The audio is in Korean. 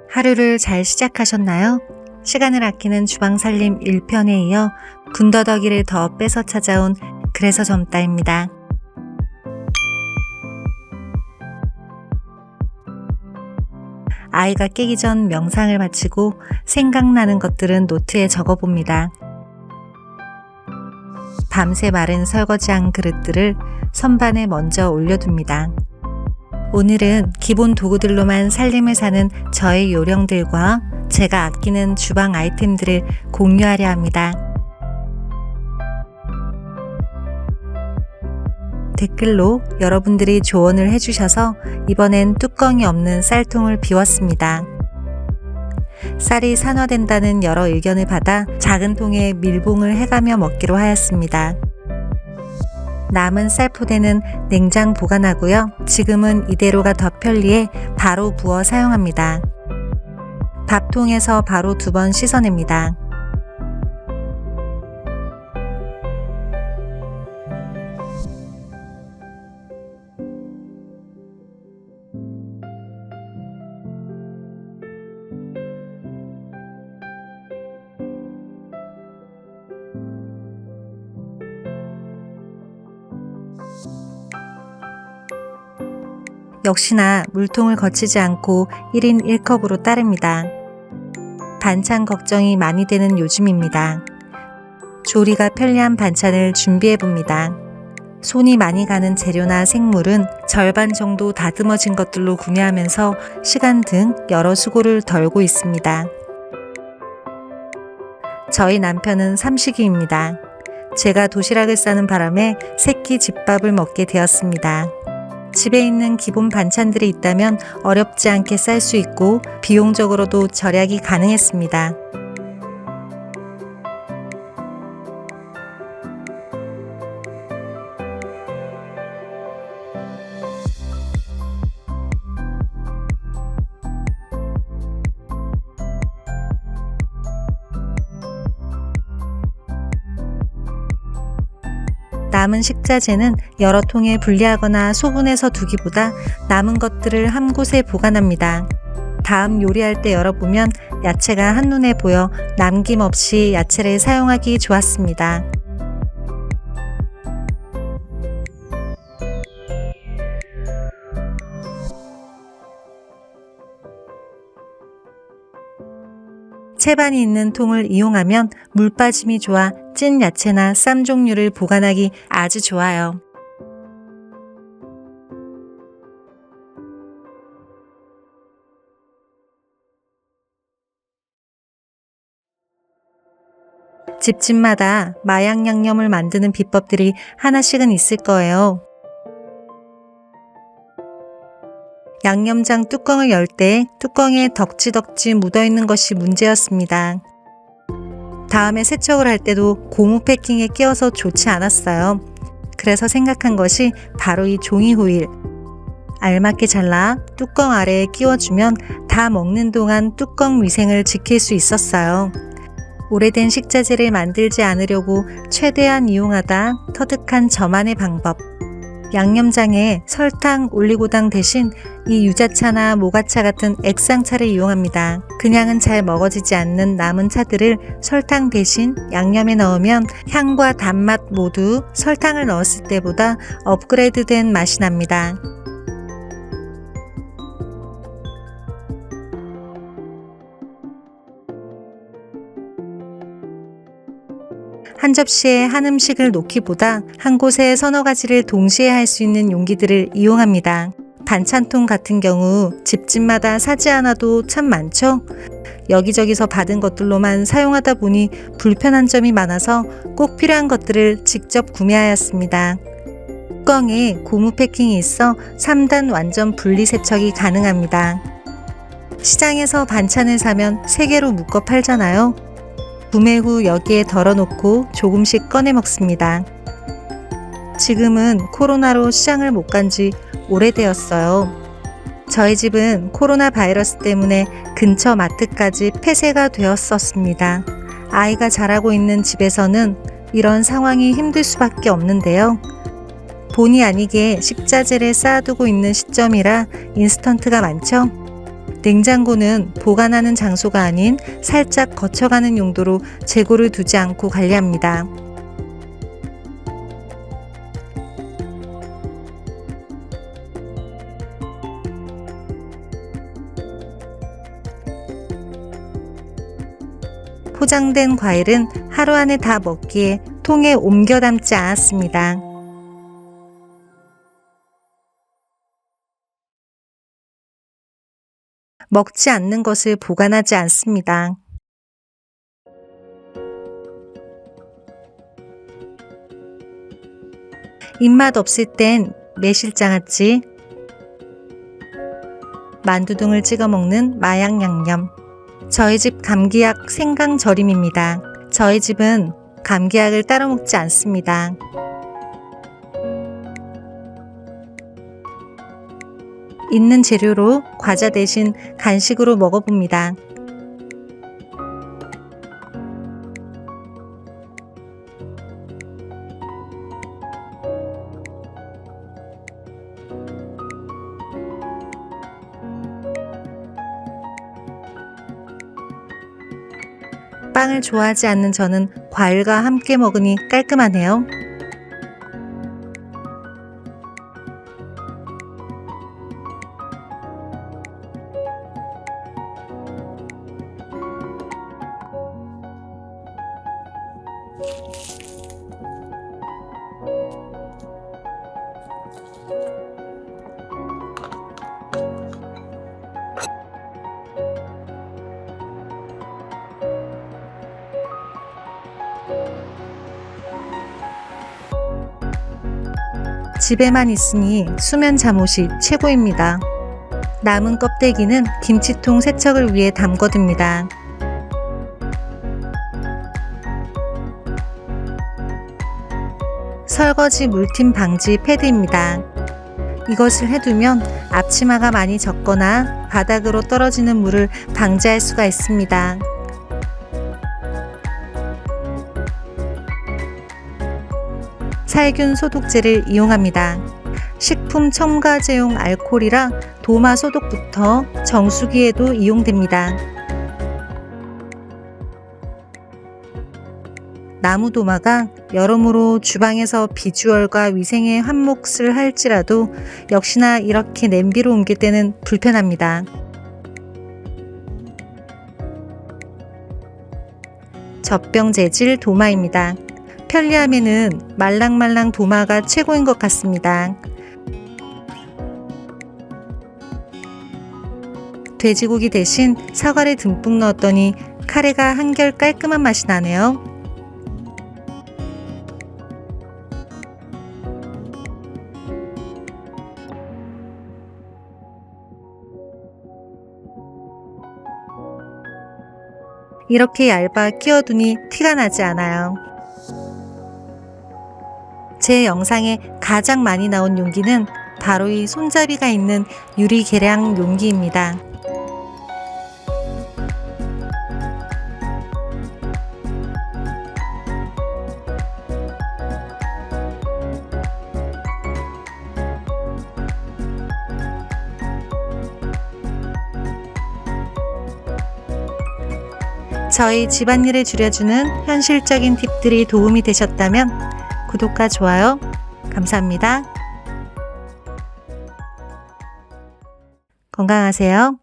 하루를 잘 시작하셨나요? 시간을 아끼는 주방 살림 1편에 이어 군더더기를 더 빼서 찾아온 그래서 젊다입니다. 아이가 깨기 전 명상을 마치고 생각나는 것들은 노트에 적어봅니다. 밤새 마른 설거지한 그릇들을 선반에 먼저 올려둡니다. 오늘은 기본 도구들로만 살림을 사는 저의 요령들과 제가 아끼는 주방 아이템들을 공유하려 합니다. 댓글로 여러분들이 조언을 해주셔서 이번엔 뚜껑이 없는 쌀통을 비웠습니다. 쌀이 산화된다는 여러 의견을 받아 작은 통에 밀봉을 해가며 먹기로 하였습니다. 남은 쌀포대는 냉장 보관하고요. 지금은 이대로가 더 편리해 바로 부어 사용합니다. 밥통에서 바로 2번 씻어냅니다. 역시나 물통을 거치지 않고 1인 1컵으로 따릅니다. 반찬 걱정이 많이 되는 요즘입니다. 조리가 편리한 반찬을 준비해봅니다. 손이 많이 가는 재료나 생물은 절반 정도 다듬어진 것들로 구매하면서 시간 등 여러 수고를 덜고 있습니다. 저희 남편은 삼식이입니다. 제가 도시락을 싸는 바람에 새끼 집밥을 먹게 되었습니다. 집에 있는 기본 반찬들이 있다면 어렵지 않게 쌀 수 있고 비용적으로도 절약이 가능했습니다. 남은 식자재는 여러 통에 분리하거나 소분해서 두기보다 남은 것들을 한 곳에 보관합니다. 다음 요리할 때 열어보면 야채가 한눈에 보여 남김없이 야채를 사용하기 좋았습니다. 채반이 있는 통을 이용하면 물 빠짐이 좋아 찐 야채나 쌈 종류를 보관하기 아주 좋아요. 집집마다 마약 양념을 만드는 비법들이 하나씩은 있을 거예요. 양념장 뚜껑을 열 때 뚜껑에 덕지덕지 묻어있는 것이 문제였습니다. 다음에 세척을 할 때도 고무 패킹에 끼워서 좋지 않았어요. 그래서 생각한 것이 바로 이 종이 호일. 알맞게 잘라 뚜껑 아래에 끼워주면 다 먹는 동안 뚜껑 위생을 지킬 수 있었어요. 오래된 식자재를 만들지 않으려고 최대한 이용하다 터득한 저만의 방법. 양념장에 설탕, 올리고당 대신 이 유자차나 모가차 같은 액상차를 이용합니다. 그냥은 잘 먹어지지 않는 남은 차들을 설탕 대신 양념에 넣으면 향과 단맛 모두 설탕을 넣었을 때보다 업그레이드된 맛이 납니다. 한 접시에 한 음식을 놓기보다 한 곳에 서너 가지를 동시에 할 수 있는 용기들을 이용합니다. 반찬통 같은 경우 집집마다 사지 않아도 참 많죠? 여기저기서 받은 것들로만 사용하다 보니 불편한 점이 많아서 꼭 필요한 것들을 직접 구매하였습니다. 뚜껑에 고무 패킹이 있어 3단 완전 분리 세척이 가능합니다. 시장에서 반찬을 사면 3개로 묶어 팔잖아요. 구매 후 여기에 덜어놓고 조금씩 꺼내 먹습니다. 지금은 코로나로 시장을 못 간 지 오래되었어요. 저희 집은 코로나 바이러스 때문에 근처 마트까지 폐쇄가 되었었습니다. 아이가 자라고 있는 집에서는 이런 상황이 힘들 수밖에 없는데요. 본의 아니게 식자재를 쌓아두고 있는 시점이라 인스턴트가 많죠. 냉장고는 보관하는 장소가 아닌 살짝 거쳐가는 용도로 재고를 두지 않고 관리합니다. 포장된 과일은 하루 안에 다 먹기에 통에 옮겨 담지 않았습니다. 먹지 않는 것을 보관하지 않습니다. 입맛 없을 땐 매실장아찌, 만두 등을 찍어 먹는 마약 양념. 저희 집 감기약 생강절임입니다. 저희 집은 감기약을 따로 먹지 않습니다. 있는 재료로 과자 대신 간식으로 먹어봅니다. 빵을 좋아하지 않는 저는 과일과 함께 먹으니 깔끔하네요. 집에만 있으니 수면 잠옷이 최고입니다. 남은 껍데기는 김치통 세척을 위해 담궈둡니다. 설거지 물팀 방지 패드입니다. 이것을 해두면 앞치마가 많이 젖거나 바닥으로 떨어지는 물을 방지할 수가 있습니다. 살균 소독제를 이용합니다. 식품 첨가제용 알코올이라 도마 소독부터 정수기에도 이용됩니다. 나무 도마가 여러모로 주방에서 비주얼과 위생에 한몫을 할지라도 역시나 이렇게 냄비로 옮길 때는 불편합니다. 젖병 재질 도마입니다. 편리함에는 말랑말랑 도마가 최고인 것 같습니다. 돼지고기 대신 사과를 듬뿍 넣었더니 카레가 한결 깔끔한 맛이 나네요. 이렇게 얇아 끼워두니 티가 나지 않아요. 제 영상에 가장 많이 나온 용기는 바로 이 손잡이가 있는 유리 계량 용기입니다. 저희 집안일을 줄여주는 현실적인 팁들이 도움이 되셨다면 구독과 좋아요 감사합니다. 건강하세요.